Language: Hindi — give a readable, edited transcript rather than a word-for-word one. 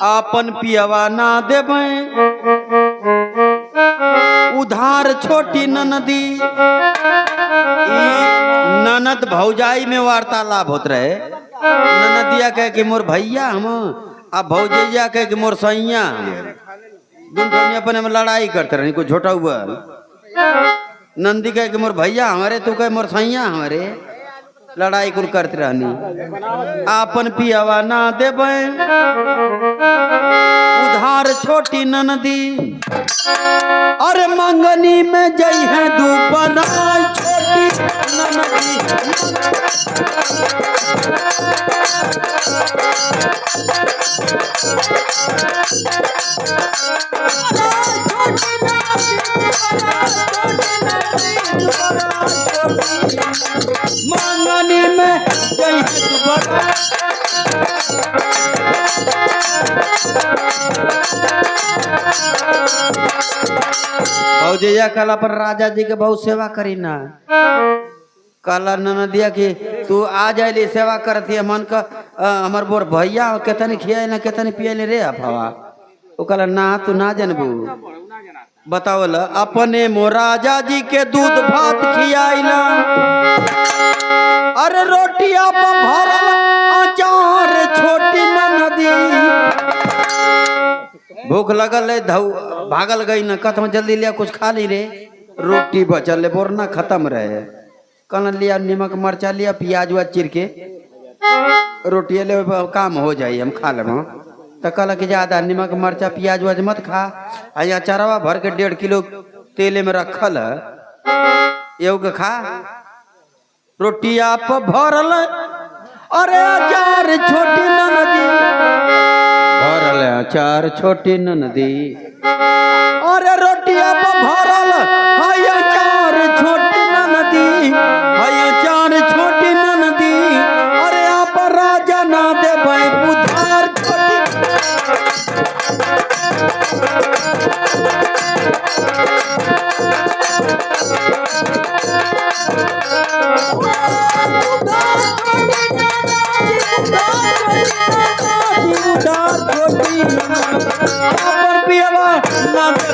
आपन पियवा ना देबै उधार छोटी ननदी। ननद भौजाई में वार्तालाप होत रहे। ननदिया कहे कि मोर भैया हम अब भौजैया कहे कि मोर सैया। दोनों अपन में लड़ाई करते रहे। कोई छोटा हुआ नंदी कहे कि मोर भैया हमारे, तू कहे मोर सैया हमारे। लड़ाई कुल करते रहनी। आपन पियावा ना देबै उधार छोटी ननदी। अरे मंगनी में जई है दोपहर छोटी ननदी। मंगनी में जई है दोपहर। भौजैया कल अपन राजा जी के बहुत सेवा करी ना। कल ननदिया की तू आ जाए सेवा करती है मन का हमार बोर भैया केतनी खिया ना केतनी पिया रे अफवा। वो कल ना तू ना जानबू। बतावल अपने मोराजा जी के दूध भात खियाइला। अरे रोटिया पर भरल अचार छोटी ननदी। भूख लगल है धऊ भागल गई न कथम जल्दी लिया कुछ खा ली रे। रोटी बचल ले बोरना खत्म रहे। कल लिया नमक मरचा लिया प्याज हुआ चिर के रोटी ले काम हो जाये हम खा लेना। तो कल कि ज्यादा नमक मरचा प्याज वाज मत खा। यहाँ चरवा भर के 1.5 किलो तेले में रखल एगो खा। रोटिया पर भरल अरे अचार छोटी ननदी। भरल अचार छोटी ननदी। अरे रोटिया पर भरल हाय अचार छोटी ननदी। हाय अचार छोटी ननदी। अरे आप राजा ना देबै उधार छोटी। पियवा ना दे